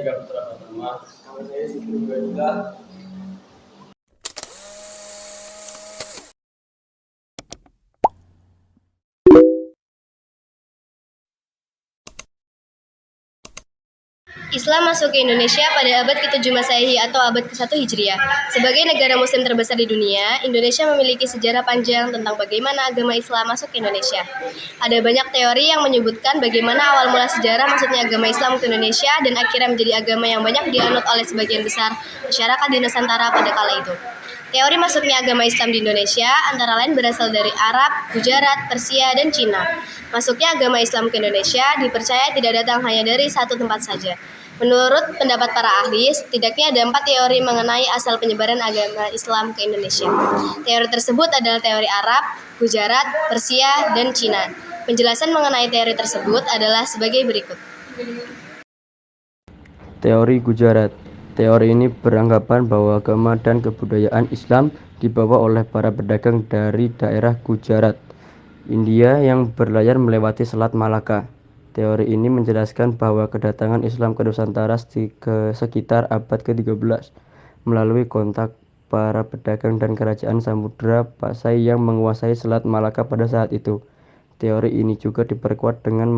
tiga putra pertama. Nama saya Zikri Ubaidillah. Islam masuk ke Indonesia pada abad ke-7 Masehi atau abad ke-1 Hijriah. Sebagai negara muslim terbesar di dunia, Indonesia memiliki sejarah panjang tentang bagaimana agama Islam masuk ke Indonesia. Ada banyak teori yang menyebutkan bagaimana awal mula sejarah masuknya agama Islam ke Indonesia dan akhirnya menjadi agama yang banyak dianut oleh sebagian besar masyarakat di Nusantara pada kala itu. Teori masuknya agama Islam di Indonesia antara lain berasal dari Arab, Gujarat, Persia, dan Cina. Masuknya agama Islam ke Indonesia dipercaya tidak datang hanya dari satu tempat saja. Menurut pendapat para ahli, setidaknya ada 4 teori mengenai asal penyebaran agama Islam ke Indonesia. Teori tersebut adalah teori Arab, Gujarat, Persia, dan Cina. Penjelasan mengenai teori tersebut adalah sebagai berikut. Teori Gujarat. Teori ini beranggapan bahwa agama dan kebudayaan Islam dibawa oleh para pedagang dari daerah Gujarat, India yang berlayar melewati Selat Malaka. Teori ini menjelaskan bahwa kedatangan Islam ke Nusantara sekitar abad ke-13 melalui kontak para pedagang dan kerajaan Samudra Pasai yang menguasai Selat Malaka pada saat itu. Teori ini juga diperkuat dengan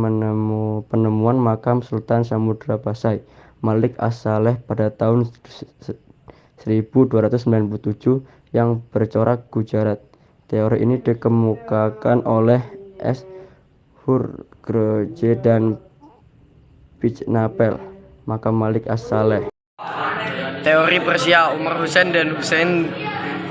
penemuan makam Sultan Samudra Pasai, Malik As-Saleh pada tahun 1297 yang bercorak Gujarat. Teori ini dikemukakan oleh S. Hurgruje dan Pichnapel, makam Malik As-Saleh. Teori Persia. Umar Hussein dan Hussein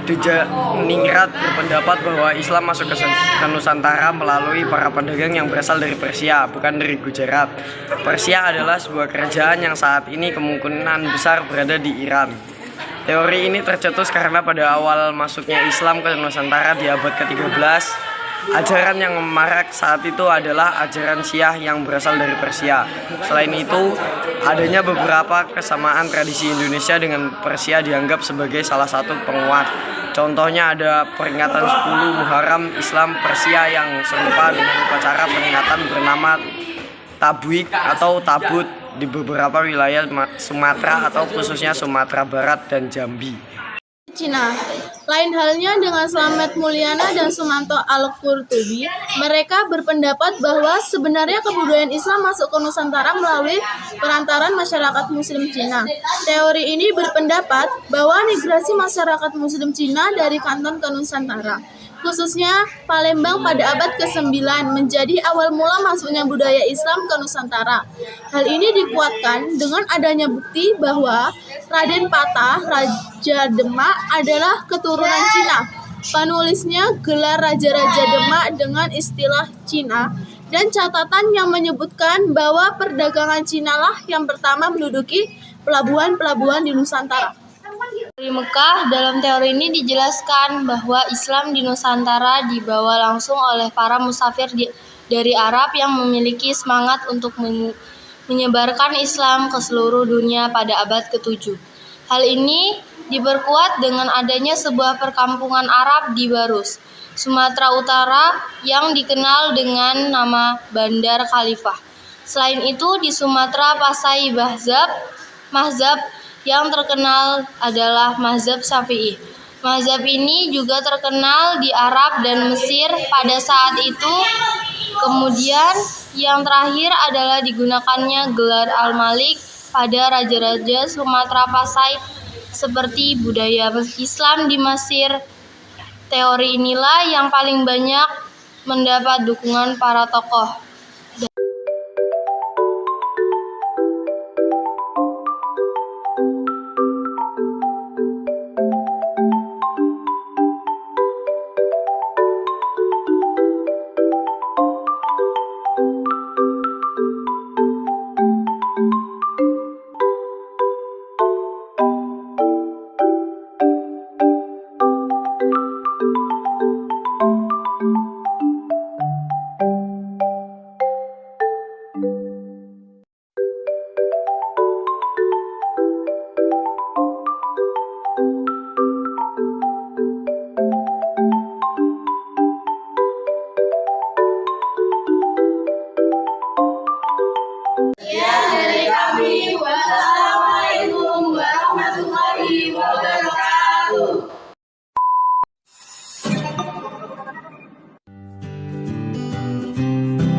Dujaningrat berpendapat bahwa Islam masuk ke Nusantara melalui para pedagang yang berasal dari Persia, bukan dari Gujarat. Persia adalah sebuah kerajaan yang saat ini kemungkinan besar berada di Iran. Teori ini tercetus karena pada awal masuknya Islam ke Nusantara di abad ke-13, ajaran yang marak saat itu adalah ajaran Syiah yang berasal dari Persia. Selain itu, adanya beberapa kesamaan tradisi Indonesia dengan Persia dianggap sebagai salah satu penguat. Contohnya ada peringatan 10 Muharram Islam Persia yang serupa dengan upacara peringatan bernama Tabwik atau Tabut di beberapa wilayah Sumatera atau khususnya Sumatera Barat dan Jambi. Cina. Lain halnya dengan Slamet Mulyana dan Sumanto Al-Qurtubi, mereka berpendapat bahwa sebenarnya kebudayaan Islam masuk ke Nusantara melalui perantaran masyarakat Muslim Cina. Teori ini berpendapat bahwa migrasi masyarakat Muslim Cina dari Kanton ke Nusantara, khususnya Palembang pada abad ke-9, menjadi awal mula masuknya budaya Islam ke Nusantara. Hal ini dikuatkan dengan adanya bukti bahwa Raden Patah, Raja Demak, adalah keturunan Cina. Penulisnya gelar Raja-Raja Demak dengan istilah Cina, dan catatan yang menyebutkan bahwa perdagangan Cina lah yang pertama menduduki pelabuhan-pelabuhan di Nusantara. Di Mekah, dalam teori ini dijelaskan bahwa Islam di Nusantara dibawa langsung oleh para musafir dari Arab yang memiliki semangat untuk menyebarkan Islam ke seluruh dunia pada abad ke-7. Hal ini diperkuat dengan adanya sebuah perkampungan Arab di Barus, Sumatera Utara yang dikenal dengan nama Bandar Khalifah. Selain itu, di Sumatera Pasai mazhab yang terkenal adalah mazhab Syafi'i. Mazhab ini juga terkenal di Arab dan Mesir pada saat itu. Kemudian yang terakhir adalah digunakannya gelar Al-Malik pada raja-raja Sumatera Pasai seperti budaya Islam di Mesir. Teori inilah yang paling banyak mendapat dukungan para tokoh.